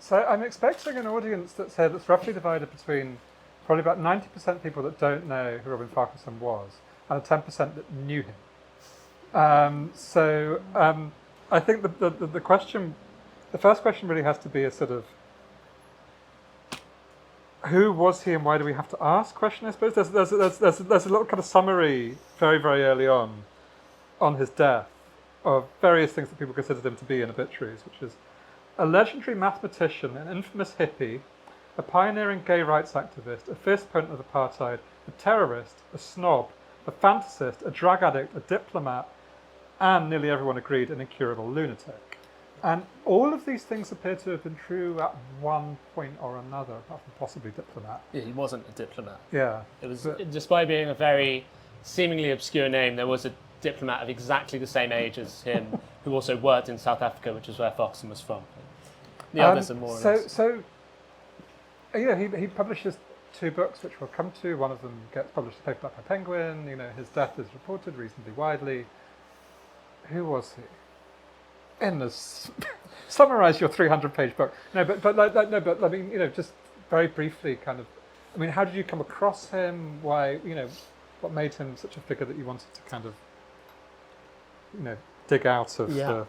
So I'm expecting an audience that's roughly divided between probably about 90% people that don't know who Robin Farquharson was and a 10% that knew him. I think the question, the first question really has to be a sort of, who was he and why do we have to ask question, I suppose. There's a little kind of summary very, very early on his death of various things that people considered him to be in obituaries, which is a legendary mathematician, an infamous hippie, a pioneering gay rights activist, a fierce opponent of apartheid, a terrorist, a snob, a fantasist, a drug addict, a diplomat, and nearly everyone agreed, an incurable lunatic. And all of these things appear to have been true at one point or another, apart from possibly diplomat. Yeah, he wasn't a diplomat. Yeah. It was, despite being a very seemingly obscure name, there was a diplomat of exactly the same age as him who also worked in South Africa, which is where Farquharson was from. The others are more or less. So, he publishes 2 books, which we'll come to. One of them gets published in paperback by Penguin. His death is reported reasonably widely. Who was he? Summarize your 300-page book. Just very briefly, kind of. I mean, how did you come across him? Why, what made him such a figure that you wanted to kind of, dig out of the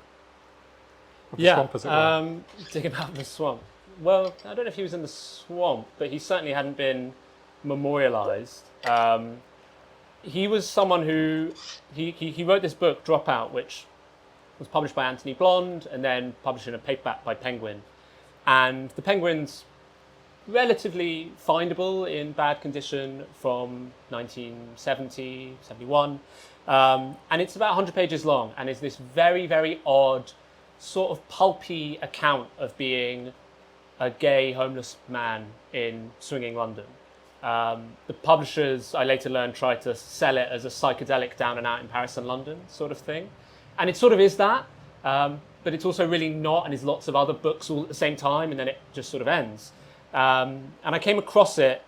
swamp, as it were? Dig him out of the swamp. Well, I don't know if he was in the swamp, but he certainly hadn't been memorialized. He was someone who he wrote this book, Dropout, which was published by Anthony Blonde and then published in a paperback by Penguin. And the Penguin's relatively findable in bad condition from 1970, 71. And it's about 100 pages long and is this very, very odd, sort of pulpy account of being a gay homeless man in swinging London. The publishers, I later learned, tried to sell it as a psychedelic down and out in Paris and London sort of thing. And it sort of is that, but it's also really not, and there's lots of other books all at the same time, and then it just sort of ends. And I came across it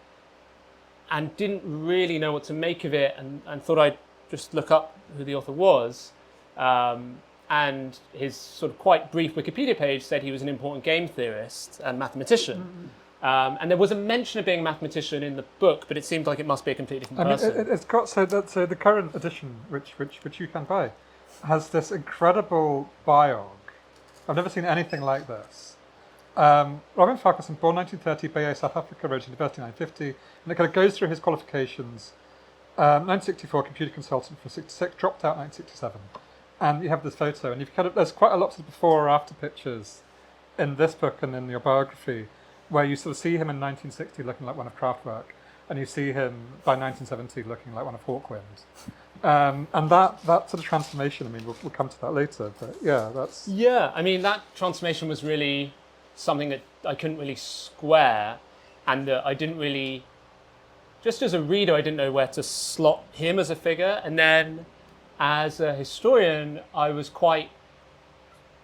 and didn't really know what to make of it, and thought I'd just look up who the author was. And his sort of quite brief Wikipedia page said he was an important game theorist and mathematician. And there was a mention of being a mathematician in the book, but it seemed like it must be a completely different person. It's got so the current edition, which you can buy, has this incredible biog. I've never seen anything like this. Robin Farquharson, born 1930, Bay, South Africa, rose University 1950, and it kind of goes through his qualifications. 1964, computer consultant from 66, dropped out 1967, and you have this photo, and there's quite a lot of before or after pictures in this book and in your biography, where you sort of see him in 1960 looking like one of Kraftwerk, and you see him by 1970 looking like one of Hawkwind. And that sort of transformation, I mean, we'll come to that later, but that's... Yeah, I mean, that transformation was really something that I couldn't really square, and I didn't really... Just as a reader, I didn't know where to slot him as a figure, and then as a historian, I was quite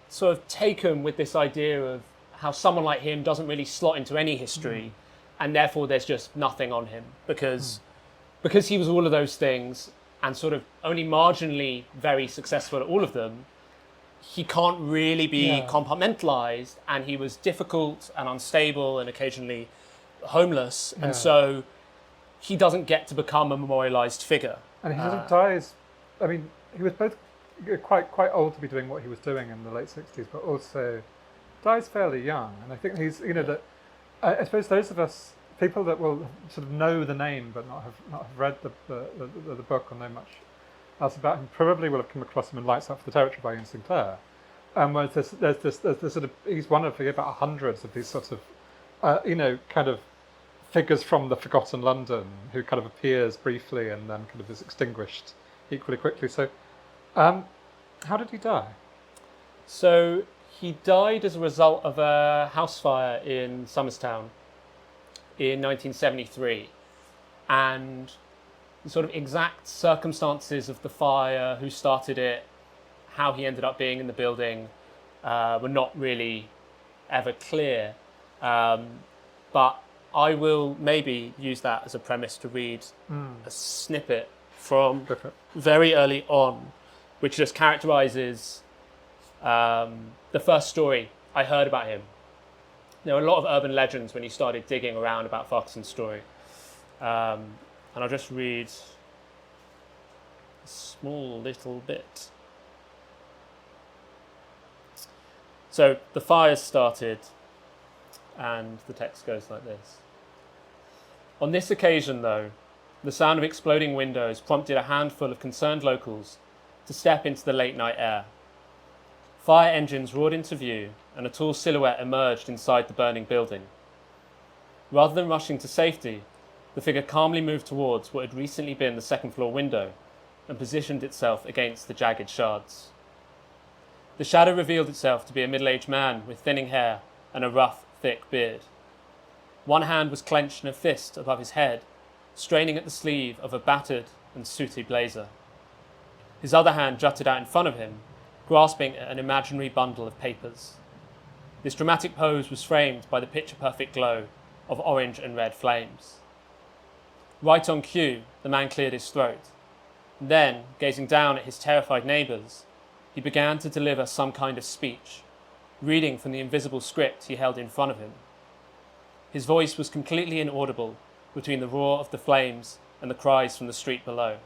sort of taken with this idea of how someone like him doesn't really slot into any history, and therefore there's just nothing on him, because he was all of those things, and sort of only marginally very successful at all of them, he can't really be compartmentalized, and he was difficult and unstable and occasionally homeless, and so he doesn't get to become a memorialized figure. And he sort of dies, I mean, he was both quite old to be doing what he was doing in the late 60s, but also dies fairly young. And I think he's, that I suppose those of us, people that will sort of know the name but not have read the book or know much else about him, probably will have come across him in Lights Out for the Territory by Iain Sinclair. Where there's this sort of, he's one of about hundreds of these sort of, kind of figures from the forgotten London who kind of appears briefly and then kind of is extinguished equally quickly. So, how did he die? So he died as a result of a house fire in Somerstown in 1973, and the sort of exact circumstances of the fire, who started it, how he ended up being in the building, were not really ever clear. But I will maybe use that as a premise to read a snippet from very early on, which just characterizes the first story I heard about him. there were a lot of urban legends when you started digging around about Farquharson's story. And I'll just read a small little bit. So the fires started, and the text goes like this. On this occasion, though, the sound of exploding windows prompted a handful of concerned locals to step into the late night air. Fire engines roared into view, and a tall silhouette emerged inside the burning building. Rather than rushing to safety, the figure calmly moved towards what had recently been the second floor window and positioned itself against the jagged shards. The shadow revealed itself to be a middle-aged man with thinning hair and a rough, thick beard. One hand was clenched in a fist above his head, straining at the sleeve of a battered and sooty blazer. His other hand jutted out in front of him, grasping at an imaginary bundle of papers. This dramatic pose was framed by the picture-perfect glow of orange and red flames. Right on cue, the man cleared his throat. Then, gazing down at his terrified neighbours, he began to deliver some kind of speech, reading from the invisible script he held in front of him. His voice was completely inaudible between the roar of the flames and the cries from the street below.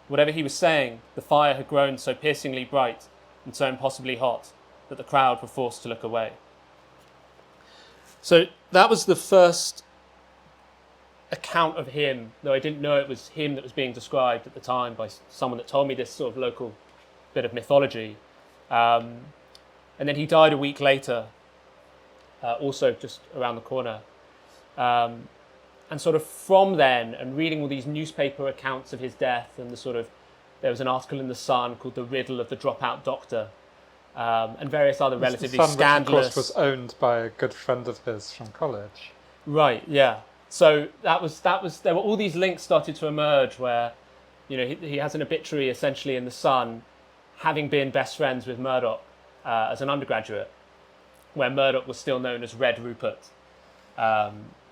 Whatever he was saying, the fire had grown so piercingly bright and so impossibly hot that the crowd were forced to look away. So that was the first account of him, though I didn't know it was him that was being described at the time by someone that told me this sort of local bit of mythology. And then he died a week later, also just around the corner. And sort of from then, and reading all these newspaper accounts of his death, and there was an article in The Sun called "The Riddle of the Dropout Doctor," and various other relatively the Sun, scandalous. Which of course was owned by a good friend of his from college. Right. Yeah. So that was. There were all these links started to emerge where, he has an obituary essentially in The Sun, having been best friends with Murdoch as an undergraduate, where Murdoch was still known as Red Rupert.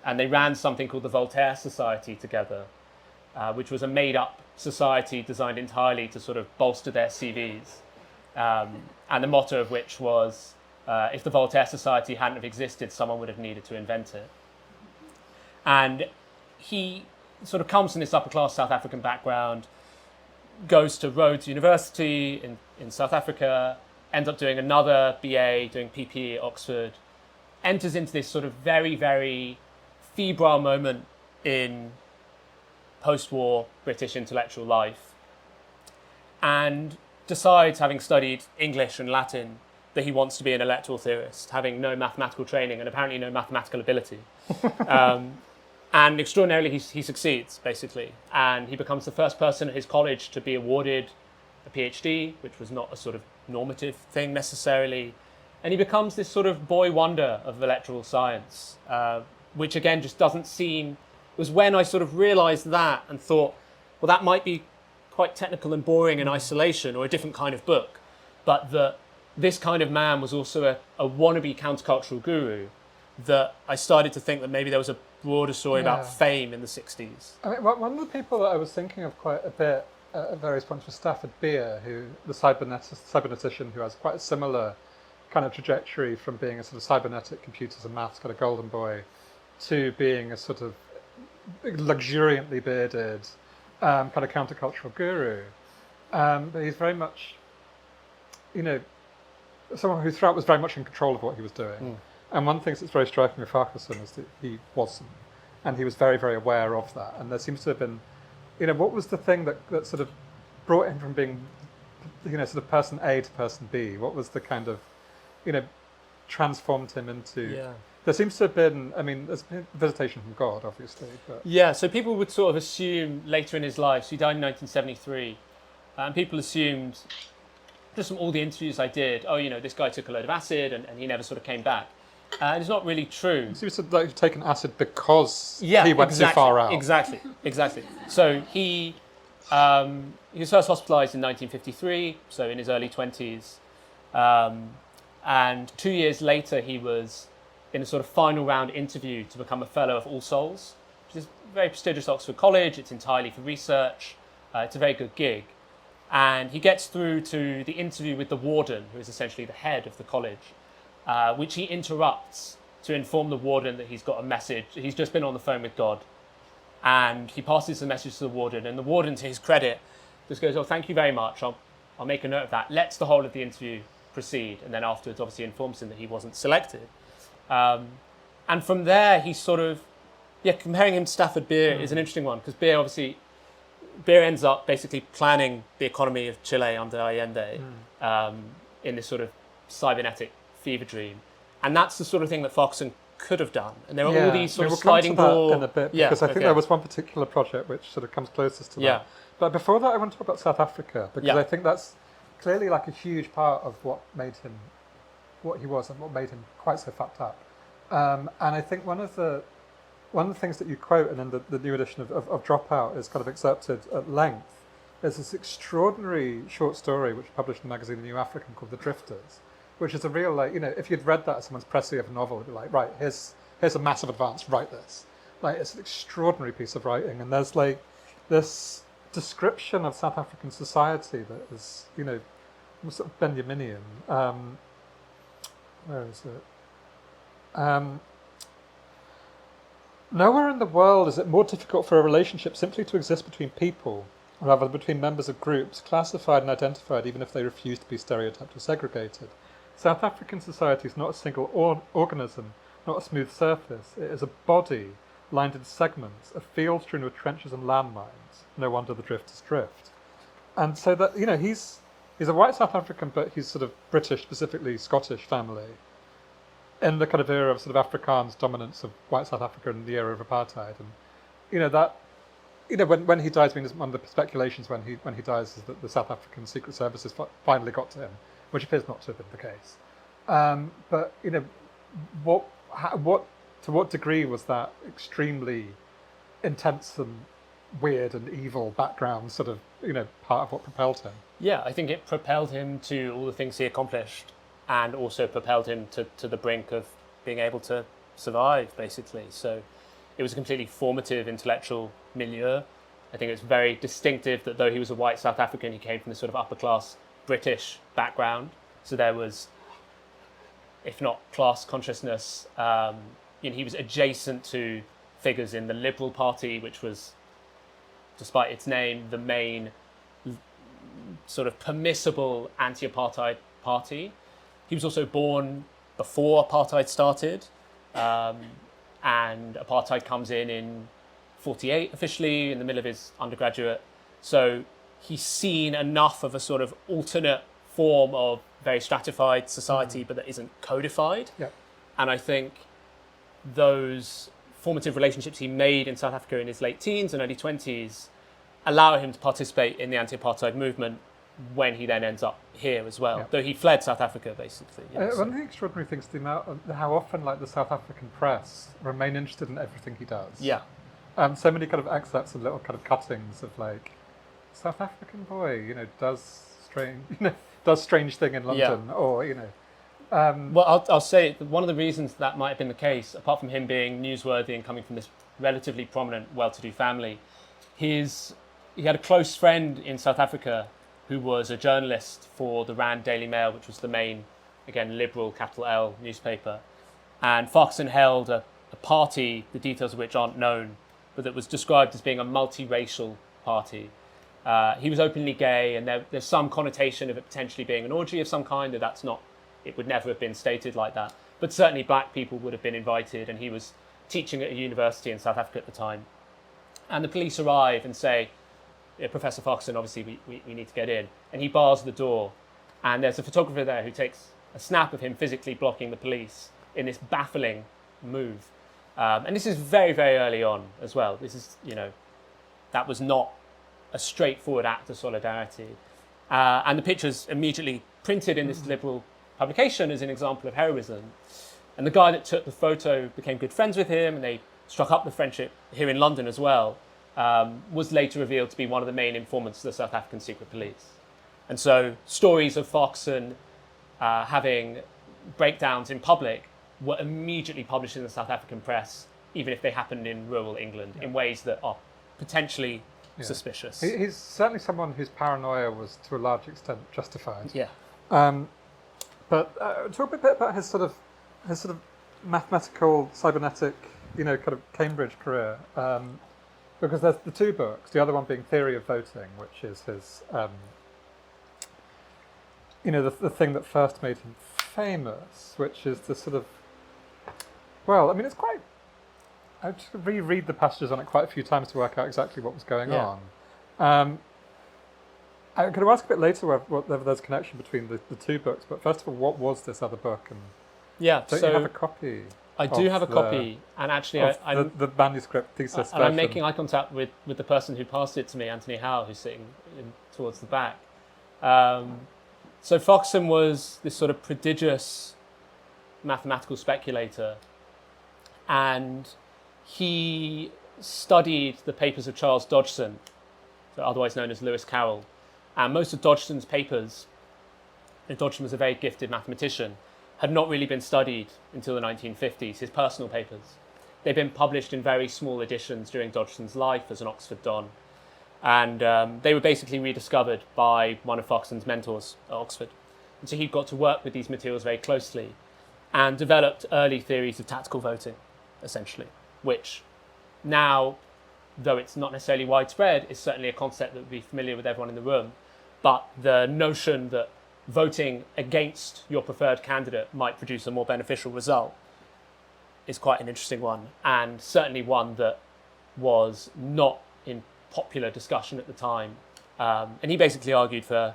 And they ran something called the Voltaire Society together, which was a made-up society designed entirely to sort of bolster their CVs. And the motto of which was, if the Voltaire Society hadn't have existed, someone would have needed to invent it. And he sort of comes from this upper-class South African background, goes to Rhodes University in South Africa, ends up doing another BA, doing PP at Oxford, enters into this sort of very, very febrile moment in post-war British intellectual life, and decides, having studied English and Latin, that he wants to be an electoral theorist, having no mathematical training and apparently no mathematical ability. And extraordinarily, he succeeds, basically. And he becomes the first person at his college to be awarded a PhD, which was not a sort of normative thing necessarily. And he becomes this sort of boy wonder of electoral science, which again just doesn't seem... It was when I sort of realised that and thought, well, that might be quite technical and boring in isolation, or a different kind of book, but that this kind of man was also a wannabe countercultural guru, that I started to think that maybe there was a broader story about fame in the 60s. I mean, one of the people that I was thinking of quite a bit at various points was Stafford Beer, who the cybernetician who has quite a similar kind of trajectory from being a sort of cybernetic computers and maths kind of golden boy to being a sort of luxuriantly bearded kind of countercultural guru. But he's very much, someone who throughout was very much in control of what he was doing. And one thing that's very striking with Farquharson is that he wasn't. And he was very, very aware of that. And there seems to have been, what was the thing that sort of brought him from being, sort of person A to person B? What was the kind of, transformed him into... Yeah. There seems to have been, there's been visitation from God, obviously. But yeah, so people would sort of assume later in his life, so he died in 1973, and people assumed, just from all the interviews I did, this guy took a load of acid and he never sort of came back. It's not really true. So he was like taken acid because he went too far out. Exactly. So he was first hospitalised in 1953, so in his early 20s. And 2 years later, he was in a sort of final round interview to become a Fellow of All Souls, which is a very prestigious Oxford college. It's entirely for research. It's a very good gig. And he gets through to the interview with the warden, who is essentially the head of the college, which he interrupts to inform the warden that he's got a message. He's just been on the phone with God. And he passes the message to the warden, and the warden, to his credit, just goes, "Oh, thank you very much. I'll make a note of that." Lets the whole of the interview proceed, and then afterwards, obviously, informs him that he wasn't selected. And from there, he's sort of, comparing him to Stafford Beer is an interesting one, because Beer ends up basically planning the economy of Chile under Allende in this sort of cybernetic fever dream, and that's the sort of thing that Farquharson could have done. And there are all these sort of sliding door in a bit, because I think there was one particular project which sort of comes closest to that. But before that, I want to talk about South Africa, because I think that's clearly like a huge part of what made him what he was and what made him quite so fucked up. And I think one of the things that you quote, and in the new edition of Dropout is kind of excerpted at length, is this extraordinary short story which was published in the magazine The New African called The Drifters, which is a real, like, if you'd read that as someone's précis of a novel, it'd be like, right, here's a massive advance, write this. Like, it's an extraordinary piece of writing, and there's like this description of South African society that is, sort of Benjaminian. Where is it? Nowhere in the world is it more difficult for a relationship simply to exist between people, rather than between members of groups, classified and identified even if they refuse to be stereotyped or segregated. South African society is not a single organism, not a smooth surface. It is a body lined in segments, a field strewn with trenches and landmines. No wonder the drifters drift. And so that, he's a white South African, but he's sort of British, specifically Scottish family, in the kind of era of sort of Afrikaans dominance of white South Africa in the era of apartheid. And when he dies, one of the speculations when he dies is that the South African Secret Services finally got to him, which appears not to have been the case. But to what degree was that extremely intense and weird and evil background sort of part of what propelled him? Yeah, I think it propelled him to all the things he accomplished, and also propelled him to the brink of being able to survive, basically. So it was a completely formative intellectual milieu. I think it's very distinctive that though he was a white South African, he came from this sort of upper class British background. So there was, if not class consciousness, he was adjacent to figures in the Liberal Party, which was, despite its name, the main sort of permissible anti-apartheid party. He was also born before apartheid started, and apartheid comes in 48 officially, in the middle of his undergraduate. So he's seen enough of a sort of alternate form of very stratified society, but that isn't codified. Yeah. And I think those formative relationships he made in South Africa in his late teens and early 20s allow him to participate in the anti-apartheid movement when he then ends up here as well, though he fled South Africa, basically. One of the extraordinary things to how often the South African press remain interested in everything he does. Yeah. So many kind of excerpts and little kind of cuttings of like, South African boy, does strange thing in London, or well, I'll say one of the reasons that might have been the case, apart from him being newsworthy and coming from this relatively prominent, well-to-do family, he had a close friend in South Africa who was a journalist for the Rand Daily Mail, which was the main, again, liberal, capital L, newspaper. And Farquharson held a party, the details of which aren't known, but that was described as being a multiracial party. He was openly gay, and there's some connotation of it potentially being an orgy of some kind, though it would never have been stated like that. But certainly black people would have been invited, and he was teaching at a university in South Africa at the time. And the police arrive and say, Professor Farquharson, obviously we need to get in. And he bars the door. And there's a photographer there who takes a snap of him physically blocking the police in this baffling move. And this is very, very early on as well. This is, that was not a straightforward act of solidarity. And the picture's immediately printed in this liberal publication as an example of heroism. And the guy that took the photo became good friends with him, and they struck up the friendship here in London as well. Was later revealed to be one of the main informants of the South African secret police. And so stories of Farquharson having breakdowns in public were immediately published in the South African press, even if they happened in rural England, in ways that are potentially suspicious. He's certainly someone whose paranoia was to a large extent justified. Yeah. But talk a bit about his sort of mathematical, cybernetic, kind of Cambridge career. Because there's the two books, the other one being Theory of Voting, which is his, the thing that first made him famous, which is the sort of, it's quite, I had to reread the passages on it quite a few times to work out exactly what was going on. I'm going to ask a bit later whether there's a connection between the two books, but first of all, what was this other book? And don't you have a copy? I do have a copy, and actually the manuscript thesis and I'm making eye contact with the person who passed it to me, Anthony Howe, who's sitting towards the back. So Farquharson was this sort of prodigious mathematical speculator, and he studied the papers of Charles Dodgson, so otherwise known as Lewis Carroll. And most of Dodgson's papers, and Dodgson was a very gifted mathematician, had not really been studied until the 1950s, his personal papers. They'd been published in very small editions during Dodgson's life as an Oxford Don. And they were basically rediscovered by one of Farquharson's mentors at Oxford. And so he got to work with these materials very closely and developed early theories of tactical voting, essentially, which now, though it's not necessarily widespread, is certainly a concept that would be familiar with everyone in the room. But the notion that voting against your preferred candidate might produce a more beneficial result is quite an interesting one, and certainly one that was not in popular discussion at the time. And he basically argued for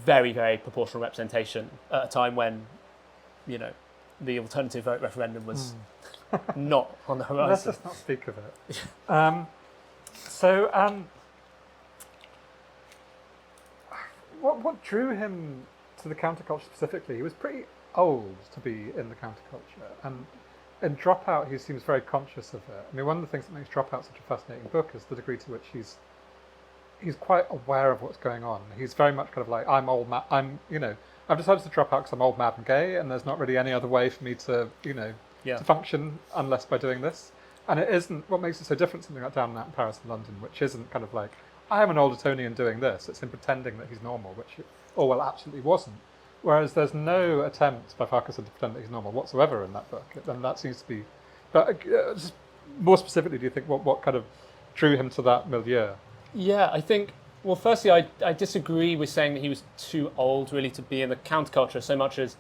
very, very proportional representation at a time when, the alternative vote referendum was not on the horizon. Let's just not speak of it. What drew him to the counterculture specifically? He was pretty old to be in the counterculture, and in Dropout he seems very conscious of it. I mean, one of the things that makes Dropout such a fascinating book is the degree to which he's quite aware of what's going on. He's very much kind of like, I've decided to drop out because I'm old, mad and gay, and there's not really any other way for me to, to function unless by doing this. And it isn't, what makes it so different something like Down in Paris and London, which isn't kind of like, I am an old Etonian doing this. It's him pretending that he's normal, which Orwell absolutely wasn't. Whereas there's no attempt by Farquharson to pretend that he's normal whatsoever in that book. And that seems to be, but just more specifically, do you think what kind of drew him to that milieu? Yeah, I think, well, firstly, I disagree with saying that he was too old really to be in the counterculture so much as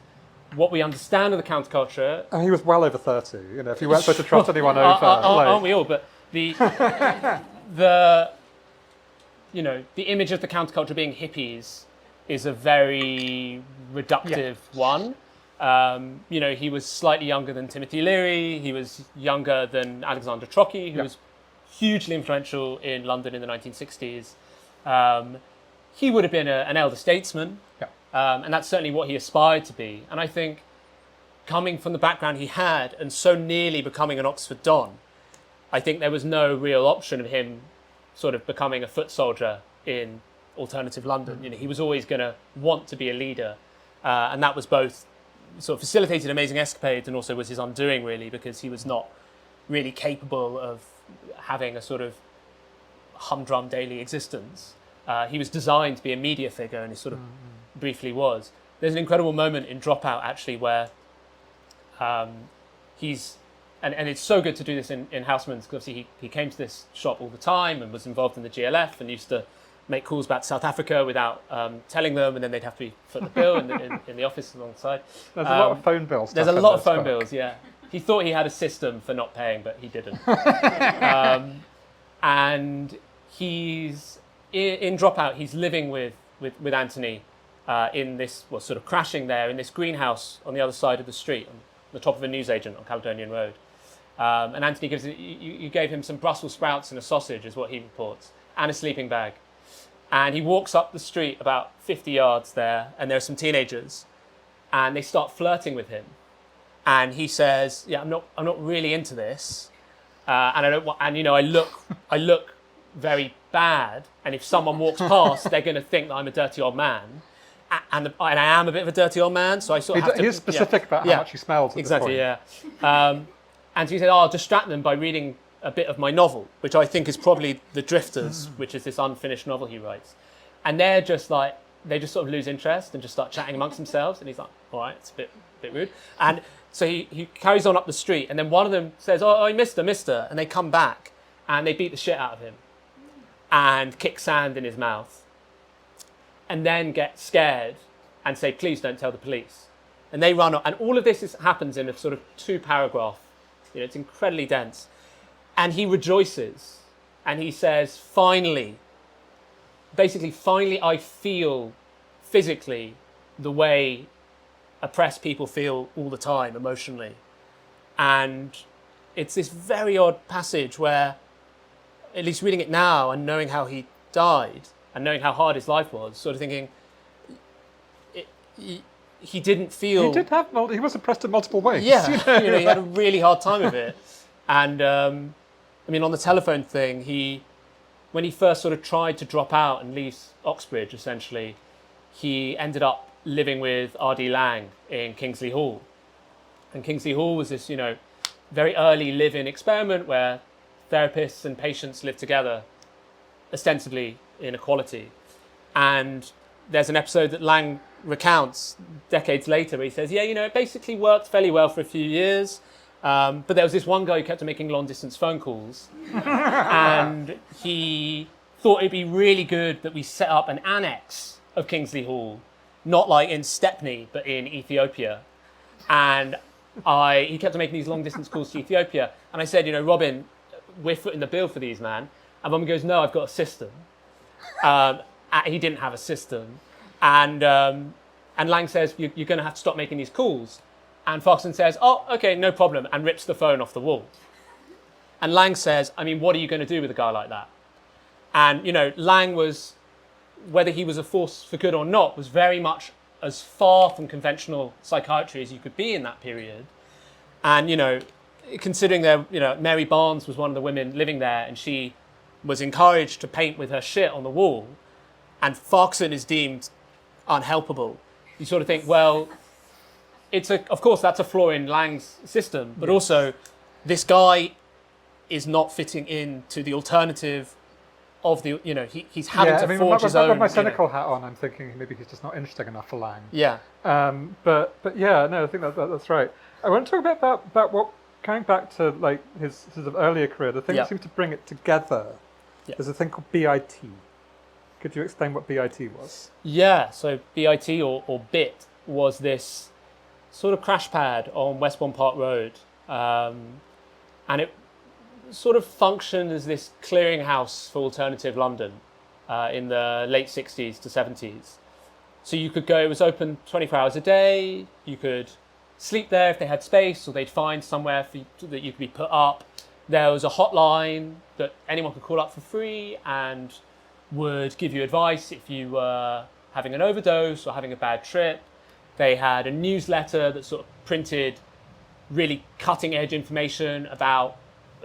what we understand of the counterculture. And he was well over 30, if you weren't supposed to trot anyone over. Aren't we all? But the image of the counterculture being hippies is a very reductive one. He was slightly younger than Timothy Leary. He was younger than Alexander Trocchi, who was hugely influential in London in the 1960s. He would have been an elder statesman, and that's certainly what he aspired to be. And I think coming from the background he had and so nearly becoming an Oxford Don, I think there was no real option of him sort of becoming a foot soldier in alternative London. He was always going to want to be a leader, and that was both sort of facilitated amazing escapades and also was his undoing, really, because he was not really capable of having a sort of humdrum daily existence. He was designed to be a media figure, and he sort of briefly was. There's an incredible moment in Dropout, actually, where he's... And it's so good to do this in Houseman's, because obviously he came to this shop all the time and was involved in the GLF and used to make calls back to South Africa without telling them, and then they'd have to be foot the bill in the office alongside. There's a lot of phone bills. There's a lot of phone bills, yeah. He thought he had a system for not paying, but he didn't. And he's in Dropout. He's living with Anthony in this, sort of crashing there in this greenhouse on the other side of the street, on the top of a newsagent on Caledonian Road. And Anthony you gave him some Brussels sprouts and a sausage, is what he reports, and a sleeping bag. And he walks up the street about 50 yards there, and there are some teenagers, and they start flirting with him. And he says, "Yeah, I'm not really into this, and I don't want. And I look very bad. And if someone walks past, they're going to think that I'm a dirty old man, and I am a bit of a dirty old man. So I sort of have to." He's specific about how much he smells. At exactly. This point. Yeah. And so he said, "I'll distract them by reading a bit of my novel," which I think is probably The Drifters, which is this unfinished novel he writes. And they're just they just sort of lose interest and just start chatting amongst themselves. And he's like, "All right, it's a bit rude." And So he carries on up the street, and then one of them says, "Oh, mister," and they come back, and they beat the shit out of him, and kick sand in his mouth, and then get scared and say, "Please don't tell the police." And they run off, and all of this happens in a sort of 2-paragraph. It's incredibly dense, and he rejoices, and he says, "Finally, I feel physically the way oppressed people feel all the time emotionally." And it's this very odd passage where, at least reading it now and knowing how he died and knowing how hard his life was, sort of thinking, he didn't feel... He was oppressed in multiple ways. Yeah, he had a really hard time of it. And, on the telephone thing, when he first sort of tried to drop out and leave Oxbridge, essentially, he ended up living with R.D. Laing in Kingsley Hall. And Kingsley Hall was this, very early live-in experiment where therapists and patients lived together, ostensibly in equality. And there's an episode that Laing recounts decades later where he says, it basically worked fairly well for a few years. But there was this one guy who kept on making long-distance phone calls. And he thought it'd be really good that we set up an annex of Kingsley Hall, not like in Stepney, but in Ethiopia. And he kept on making these long-distance calls to Ethiopia. And I said, Robin, we're footing the bill for these, man. And Robin goes, no, I've got a system. He didn't have a system. And Laing says, you're going to have to stop making these calls. And Farquharson says, oh, okay, no problem, and rips the phone off the wall. And Laing says, what are you going to do with a guy like that? And, Laing was, whether he was a force for good or not, was very much as far from conventional psychiatry as you could be in that period. And, considering Mary Barnes was one of the women living there, and she was encouraged to paint with her shit on the wall, and Farquharson is deemed unhelpable, you sort of think, well, of course, that's a flaw in Lang's system, but also this guy is not fitting into the alternative of the, he's having to forge his own. With my cynical hat on, I'm thinking maybe he's just not interesting enough for Laing. Yeah. But yeah, no, I think that's right. I want to talk a bit about what, coming back to like his sort of earlier career, the thing that seemed to bring it together is a thing called BIT. Could you explain what BIT was? Yeah, so BIT or BIT was this sort of crash pad on Westbourne Park Road, and it sort of functioned as this clearinghouse for alternative London in the late 60s to 70s. So you could go, it was open 24 hours a day, you could sleep there if they had space, or they'd find somewhere that you could be put up. There was a hotline that anyone could call up for free and would give you advice if you were having an overdose or having a bad trip. They had a newsletter that sort of printed really cutting-edge information about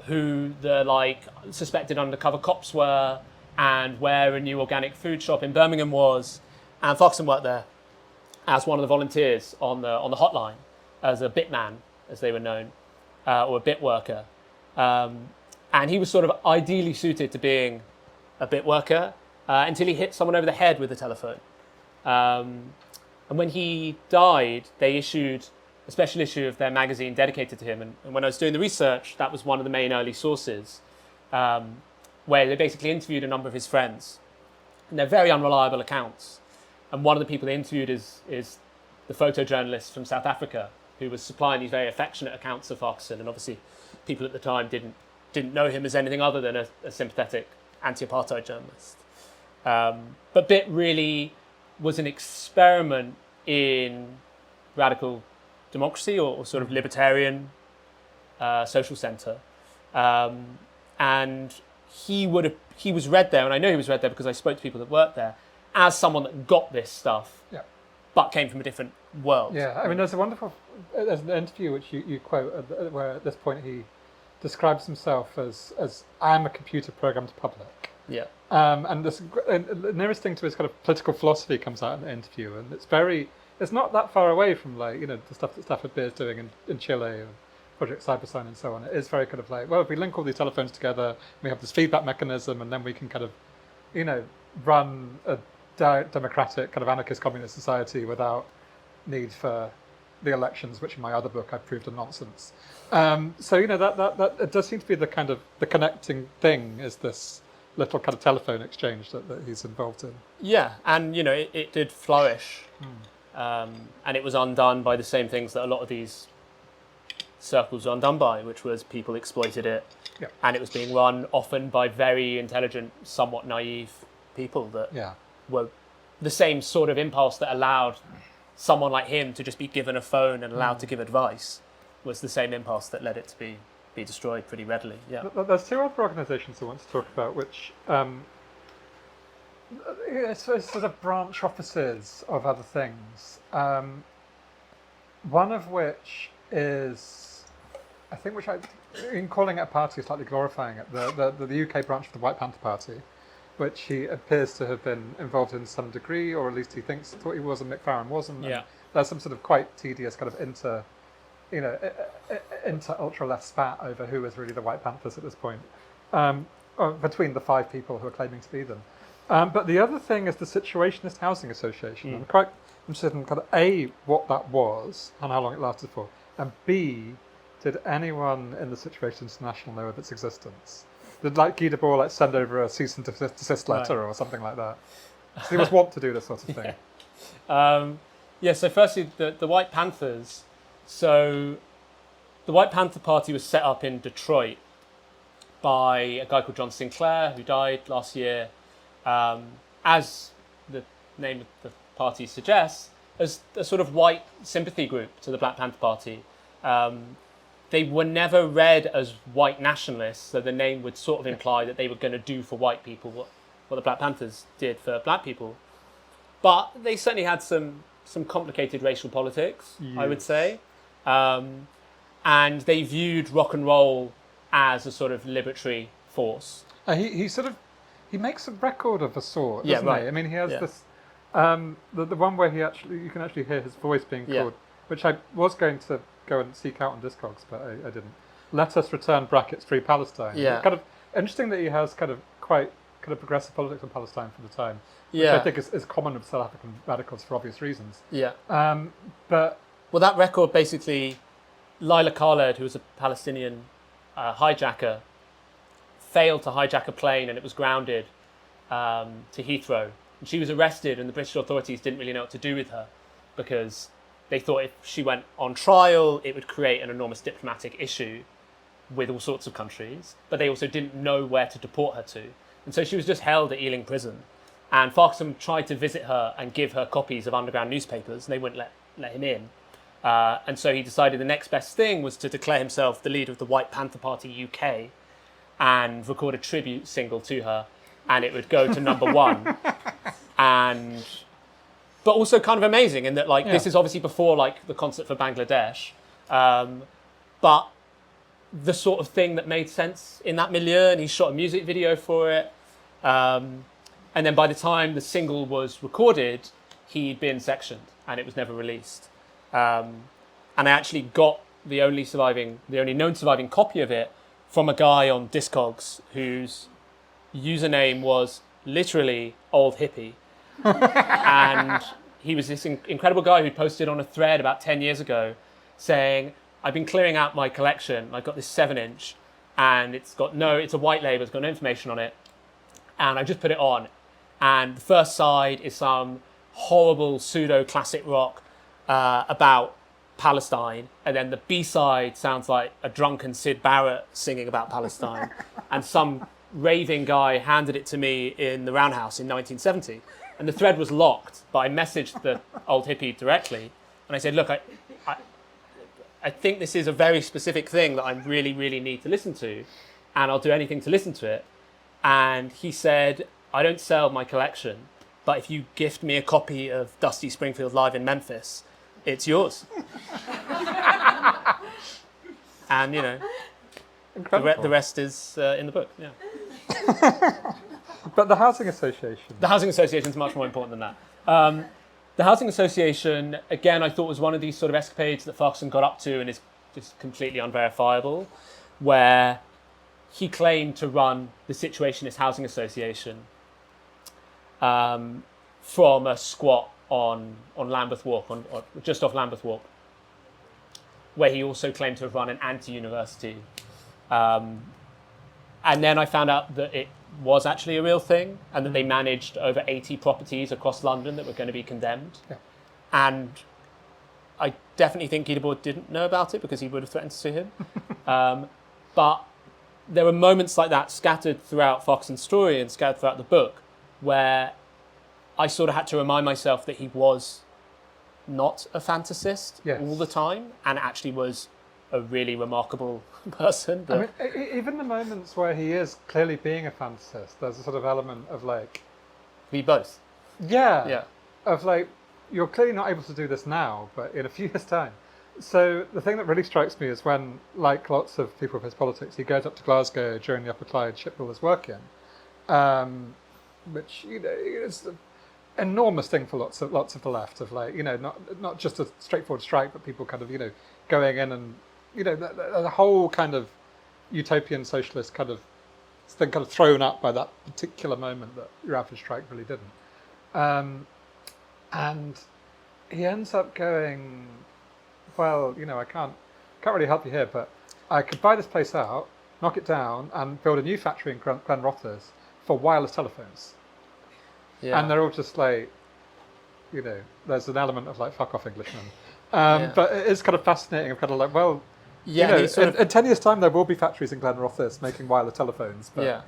who the suspected undercover cops were and where a new organic food shop in Birmingham was. And Farquharson worked there as one of the volunteers on the hotline, as a bit man, as they were known, or a bit worker. And he was sort of ideally suited to being a bit worker until he hit someone over the head with a telephone. And when he died, they issued a special issue of their magazine dedicated to him. And when I was doing the research, that was one of the main early sources, where they basically interviewed a number of his friends. And they're very unreliable accounts. And one of the people they interviewed is the photojournalist from South Africa, who was supplying these very affectionate accounts of Farquharson. And obviously, people at the time didn't know him as anything other than a sympathetic anti-apartheid journalist. But BIT really was an experiment in radical democracy or sort of libertarian social centre. And he was read there, and I know he was read there because I spoke to people that worked there, as someone that got this stuff, but came from a different world. Yeah, there's an interview which you quote where at this point he describes himself as I am a computer programmed public. Yeah. And the nearest thing to his kind of political philosophy comes out in the interview, and it's not that far away from the stuff that Stafford Beer's doing in Chile, and Project Cybersign and so on. It is very kind of if we link all these telephones together, we have this feedback mechanism, and then we can kind of, run a democratic kind of anarchist communist society without need for the elections, which in my other book I've proved are nonsense. So that it does seem to be the kind of the connecting thing is this little kind of telephone exchange that he's involved in. Yeah, and it did flourish, and it was undone by the same things that a lot of these circles were undone by, which was people exploited it, and it was being run often by very intelligent, somewhat naive people that were the same sort of impulse that allowed someone like him to just be given a phone and allowed to give advice was the same impulse that led it to be destroyed pretty readily. Yeah. There's two other organisations I want to talk about, which it's sort of branch offices of other things. One of which is, I think, in calling it a party, slightly glorifying it, the UK branch of the White Panther Party, which he appears to have been involved in some degree, or at least he thought he was, and McFarren wasn't. Yeah. There's some sort of quite tedious kind of inter ultra left spat over who is really the White Panthers at this point, between the 5 people who are claiming to be them. But the other thing is the Situationist Housing Association. I'm quite interested in kind of A, what that was and how long it lasted for, and B, did anyone in the Situation International know of its existence? Did Guy Debord send over a cease and desist letter or something like that? So he was wont to do this sort of thing. So firstly, the White Panthers. So the White Panther Party was set up in Detroit by a guy called John Sinclair, who died last year, as the name of the party suggests, as a sort of white sympathy group to the Black Panther Party. They were never read as white nationalists, so the name would sort of imply that they were going to do for white people what the Black Panthers did for black people. But they certainly had some complicated racial politics, I would say. And they viewed rock and roll as a sort of liberatory force. He makes a record of a sort, doesn't he? I mean, he has this the one where you can actually hear his voice being called, which I was going to go and seek out on Discogs, but I didn't. Let Us Return (Free Palestine). Yeah. Kind of interesting that he has kind of quite kind of progressive politics on Palestine for the time, which I think is common with South African radicals for obvious reasons. Yeah. But that record basically, Lila Khaled, who was a Palestinian hijacker, failed to hijack a plane and it was grounded to Heathrow. And she was arrested and the British authorities didn't really know what to do with her because they thought if she went on trial, it would create an enormous diplomatic issue with all sorts of countries, but they also didn't know where to deport her to. And so she was just held at Ealing Prison. And Farquharson tried to visit her and give her copies of underground newspapers, and they wouldn't let him in. And so he decided the next best thing was to declare himself the leader of the White Panther Party UK and record a tribute single to her, and it would go to number 1. But also kind of amazing in that, this is obviously before, the concert for Bangladesh, but the sort of thing that made sense in that milieu, and he shot a music video for it. And then by the time the single was recorded, he'd been sectioned, and it was never released. And I actually got the only known surviving copy of it from a guy on Discogs whose username was literally Old Hippie. And he was this incredible guy who posted on a thread about 10 years ago saying, I've been clearing out my collection. I've got this 7-inch and it's a white label, it's got no information on it. And I just put it on. And the first side is some horrible pseudo-classic rock about Palestine. And then the B-side sounds like a drunken Syd Barrett singing about Palestine. And some raving guy handed it to me in the Roundhouse in 1970. And the thread was locked, but I messaged the Old Hippie directly. And I said, look, I think this is a very specific thing that I really, really need to listen to. And I'll do anything to listen to it. And he said, I don't sell my collection, but if you gift me a copy of Dusty Springfield live in Memphis, it's yours. And, the rest is in the book, yeah. But the Housing Association. The Housing Association is much more important than that. The Housing Association, again, I thought was one of these sort of escapades that Farquharson got up to and is just completely unverifiable, where he claimed to run the Situationist Housing Association from a squat on Lambeth Walk, or just off Lambeth Walk. where he also claimed to have run an anti-university. And then I found out that it was actually a real thing, and that they managed over 80 properties across London that were going to be condemned. Yeah. And I definitely think Guideborg didn't know about it, because he would have threatened to sue him. But there were moments like that scattered throughout Farquharson's story and scattered throughout the book, where I sort of had to remind myself that he was not a fantasist all the time, and actually was a really remarkable person. I mean, even the moments where he is clearly being a fantasist, there's a sort of element of like... We both. Yeah. Of like, you're clearly not able to do this now, but in a few years' time. So the thing that really strikes me is when, like lots of people of his politics, he goes up to Glasgow during the Upper Clyde shipbuilders' work-in, which, you know, is an enormous thing for lots of the left, of like, you know, not just a straightforward strike, but people kind of, you know, going in and, you know, the whole kind of utopian socialist kind of thing kind of thrown up by that particular moment that your average strike really didn't. And he ends up going, well, you know, I can't really help you here, but I could buy this place out, knock it down, and build a new factory in Glenrothes for wireless telephones. Yeah. And they're all just like, you know, there's an element of like, fuck off, Englishmen. But it is kind of fascinating, of kind of like, well, you know, in 10 years' time there will be factories in Glenrothes making wireless telephones, but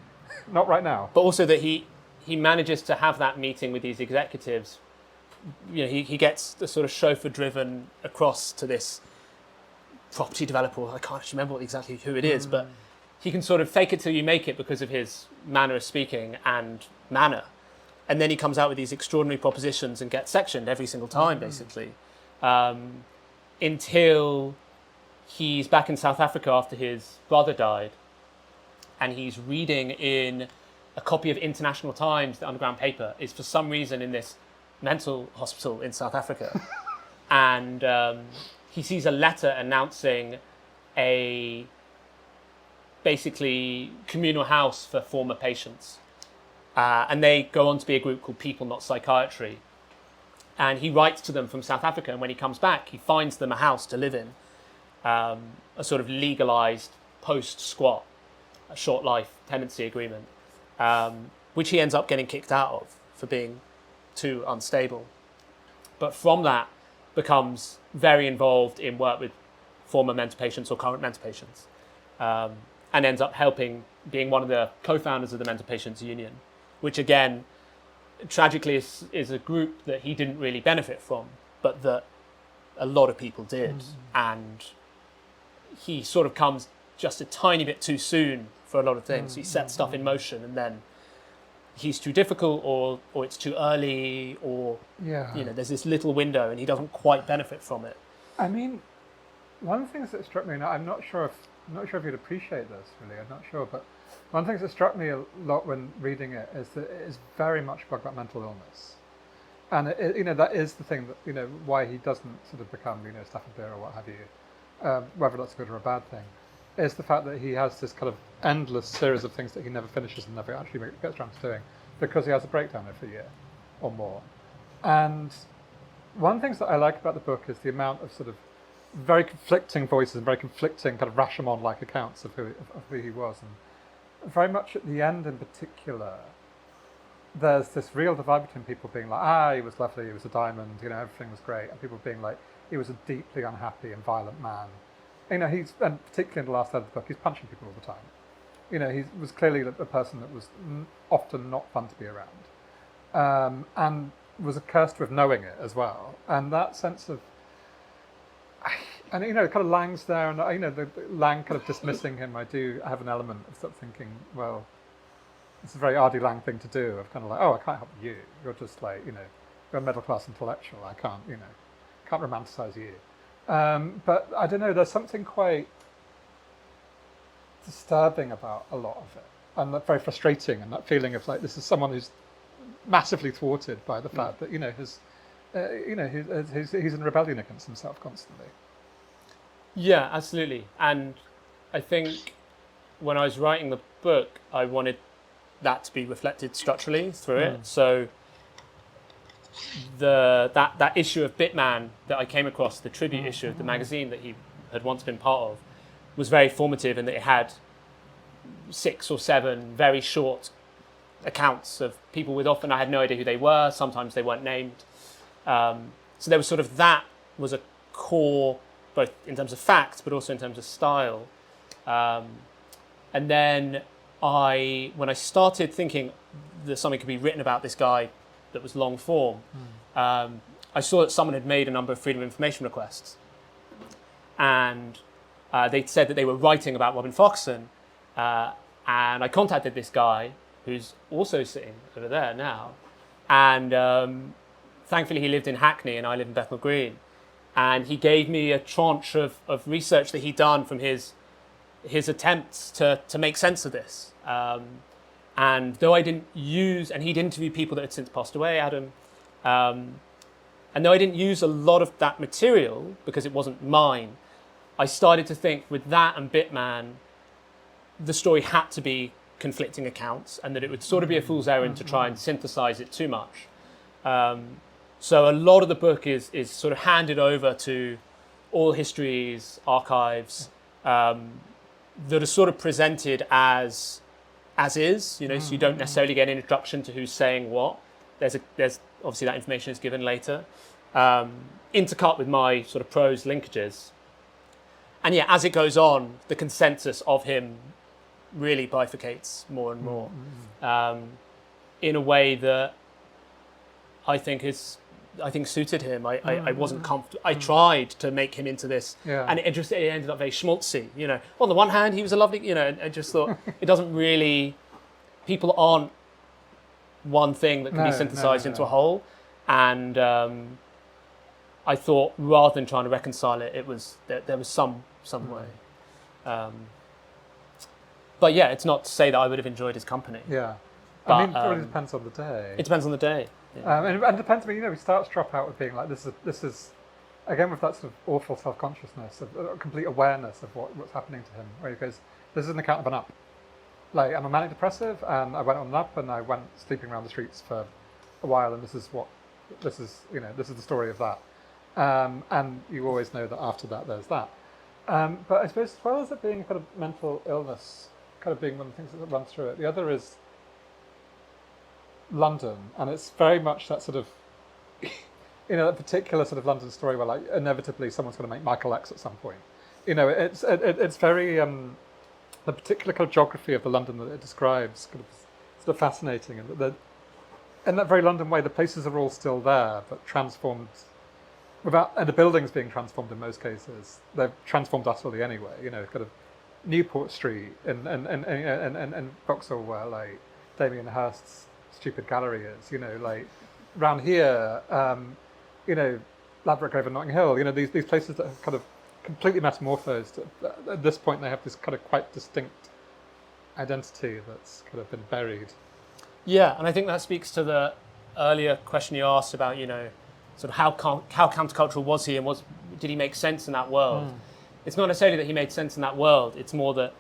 not right now. But also that he manages to have that meeting with these executives. You know, he gets the sort of chauffeur driven across to this property developer. I can't actually remember exactly who it is, but he can sort of fake it till you make it because of his manner of speaking and manner. And then he comes out with these extraordinary propositions and gets sectioned every single time, basically, until he's back in South Africa after his brother died, and he's reading in a copy of International Times, the underground paper, is for some reason in this mental hospital in South Africa. And he sees a letter announcing a basically communal house for former patients. And they go on to be a group called People Not Psychiatry. And he writes to them from South Africa, and when he comes back, he finds them a house to live in, a sort of legalised post-squat, a short life tenancy agreement, which he ends up getting kicked out of for being too unstable. But from that becomes very involved in work with former mental patients or current mental patients, and ends up being one of the co-founders of the Mental Patients Union, which again, tragically is a group that he didn't really benefit from, but that a lot of people did. And he sort of comes just a tiny bit too soon for a lot of things. He sets stuff in motion, and then he's too difficult, or it's too early, or you know, there's this little window and he doesn't quite benefit from it. I mean, one of the things that struck me, and I'm not sure if you'd appreciate this really, I'm not sure, but one of the things that struck me a lot when reading it is that it is very much a book about mental illness. And it, you know, that is the thing that, you know, why he doesn't sort of become, you know, Stafford Beer or what have you, whether that's a good or a bad thing, is the fact that he has this kind of endless series of things that he never finishes and never actually gets around to doing, because he has a breakdown every year or more. And one of the things that I like about the book is the amount of sort of very conflicting voices and very conflicting kind of Rashomon-like accounts of who he was. And very much at the end in particular, there's this real divide between people being like, he was lovely, he was a diamond, you know, everything was great, and people being like, he was a deeply unhappy and violent man. You know, and particularly in the last third of the book, he's punching people all the time. You know, he was clearly a person that was often not fun to be around, and was accursed with knowing it as well. And that sense of, and you know, kind of Lang's there, and you know, the Lang kind of dismissing him, I do have an element of sort of thinking, well, it's a very R.D. Lang thing to do, of kind of like, I can't help you. You're just like, you know, you're a middle class intellectual. I can't, you know, can't romanticize you. But I don't know, there's something quite disturbing about a lot of it, and very frustrating, and that feeling of like, this is someone who's massively thwarted by the fact that, you know, he's in rebellion against himself constantly. Yeah, absolutely. And I think when I was writing the book, I wanted that to be reflected structurally through it. So that issue of Bitman that I came across, the tribute issue of the magazine that he had once been part of, was very formative in that it had 6 or 7 very short accounts of people with often I had no idea who they were. Sometimes they weren't named. So there was sort of that was a core, both in terms of facts, but also in terms of style. And then when I started thinking that something could be written about this guy that was long form, I saw that someone had made a number of freedom of information requests. And they said that they were writing about Robin Farquharson. And I contacted this guy, who's also sitting over there now. And thankfully he lived in Hackney and I live in Bethnal Green. And he gave me a tranche of research that he'd done from his attempts to make sense of this. And though I didn't use, and he'd interviewed people that had since passed away, Adam, and though I didn't use a lot of that material because it wasn't mine, I started to think with that and Bitman, the story had to be conflicting accounts and that it would sort of be a fool's errand to try and synthesize it too much. So a lot of the book is sort of handed over to oral histories, archives, that are sort of presented as is, so you don't necessarily get an introduction to who's saying what. There's obviously that information is given later, intercut with my sort of prose linkages. And yeah, as it goes on, the consensus of him really bifurcates more and more, in a way that I think suited him. I wasn't comfortable. I tried to make him into this, and it ended up very schmaltzy. On the one hand, he was a lovely, I just thought it doesn't really. People aren't one thing that can be synthesized into a whole, and I thought rather than trying to reconcile it, there was some way. But yeah, it's not to say that I would have enjoyed his company. Yeah, but, I mean, it really depends on the day. It depends on the day. Yeah. And it depends. I mean, he starts to drop out with being like, this is, again with that sort of awful self-consciousness, of complete awareness of what's happening to him. Where he goes, "This is an account of an up. Like, I'm a manic depressive, and I went on an up, and I went sleeping around the streets for a while, and this is the story of that. And you always know that after that, there's that. But I suppose as well as it being kind of mental illness, kind of being one of the things that runs through it, the other is London, and it's very much that sort of, that particular sort of London story where, like, inevitably someone's going to make Michael X at some point. It's very the particular kind of geography of the London that it describes, kind of sort of fascinating, and that in that very London way, the places are all still there, but transformed and the buildings being transformed in most cases. They're transformed utterly anyway. Kind of Newport Street and Vauxhall, where like Damien Hirst's stupid gallery is, like round here, Ladbroke Grove and Notting Hill, these places that have kind of completely metamorphosed. At this point, they have this kind of quite distinct identity that's kind of been buried. Yeah, and I think that speaks to the earlier question you asked about, sort of how countercultural was he, and did he make sense in that world? It's not necessarily that he made sense in that world. It's more that,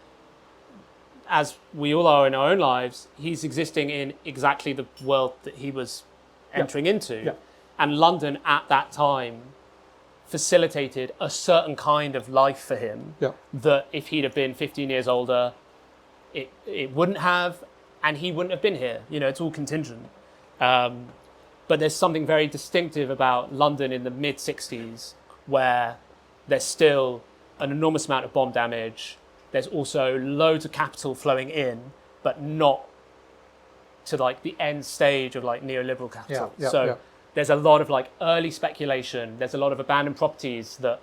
as we all are in our own lives, he's existing in exactly the world that he was entering into. Yeah. And London at that time facilitated a certain kind of life for him that if he'd have been 15 years older, it wouldn't have, and he wouldn't have been here. It's all contingent. But there's something very distinctive about London in the mid-60s where there's still an enormous amount of bomb damage. There's also loads of capital flowing in, but not to like the end stage of like neoliberal capital. There's a lot of like early speculation. There's a lot of abandoned properties that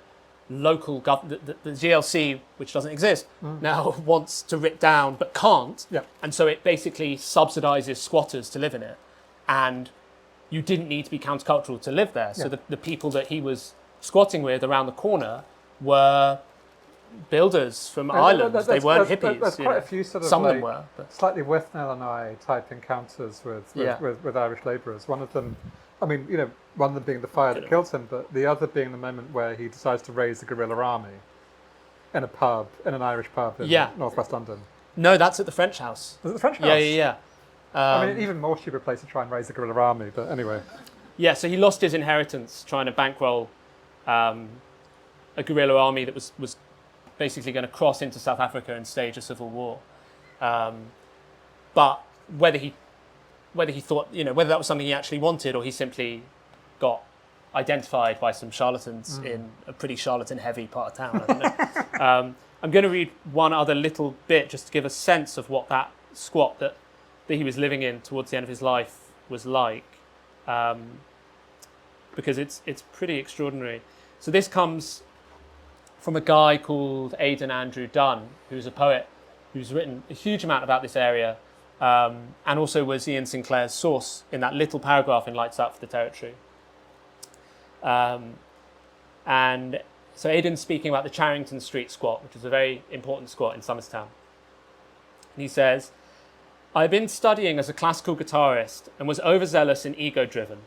local the GLC, which doesn't exist, now wants to rip down but can't. And so it basically subsidizes squatters to live in it. And you didn't need to be countercultural to live there. So the people that he was squatting with around the corner were builders from Ireland. They weren't hippies. There's quite a few sort of some of them were, but slightly Withnell and I type encounters with Irish labourers. One of them, one of them being the fire that killed him, but the other being the moment where he decides to raise the guerrilla army in an Irish pub in northwest London. No, that's at the French House. Was it the French House? Yeah. Even more stupid place to try and raise the guerrilla army, but anyway. Yeah, so he lost his inheritance trying to bankroll a guerrilla army that was basically going to cross into South Africa and stage a civil war. But whether he thought, whether that was something he actually wanted, or he simply got identified by some charlatans in a pretty charlatan-heavy part of town, I don't know. I'm going to read one other little bit just to give a sense of what that squat that he was living in towards the end of his life was like, because it's pretty extraordinary. So this comes from a guy called Aidan Andrew Dunn, who's a poet who's written a huge amount about this area, and also was Iain Sinclair's source in that little paragraph in Lights Out for the Territory. And so Aidan's speaking about the Charrington Street squat, which is a very important squat in Somerstown. And he says, "I had been studying as a classical guitarist and was overzealous and ego-driven.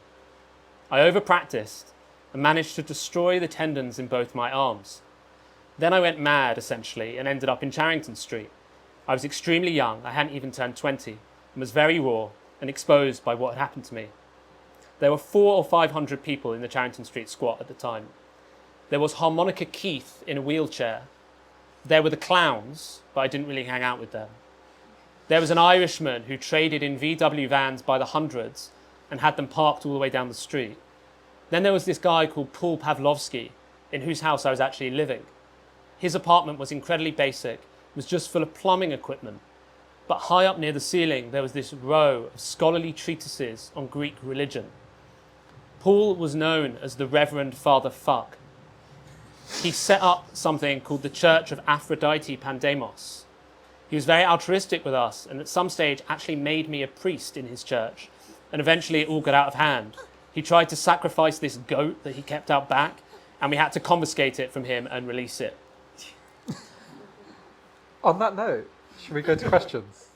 I overpracticed and managed to destroy the tendons in both my arms. Then I went mad, essentially, and ended up in Charrington Street. I was extremely young, I hadn't even turned 20, and was very raw and exposed by what had happened to me. There were 400 or 500 people in the Charrington Street squat at the time. There was Harmonica Keith in a wheelchair. There were the clowns, but I didn't really hang out with them. There was an Irishman who traded in VW vans by the hundreds and had them parked all the way down the street. Then there was this guy called Paul Pavlovsky, in whose house I was actually living. His apartment was incredibly basic, was just full of plumbing equipment. But high up near the ceiling, there was this row of scholarly treatises on Greek religion. Paul was known as the Reverend Father Fuck. He set up something called the Church of Aphrodite Pandemos. He was very altruistic with us, and at some stage actually made me a priest in his church, and eventually it all got out of hand. He tried to sacrifice this goat that he kept out back, and we had to confiscate it from him and release it." On that note, should we go to questions?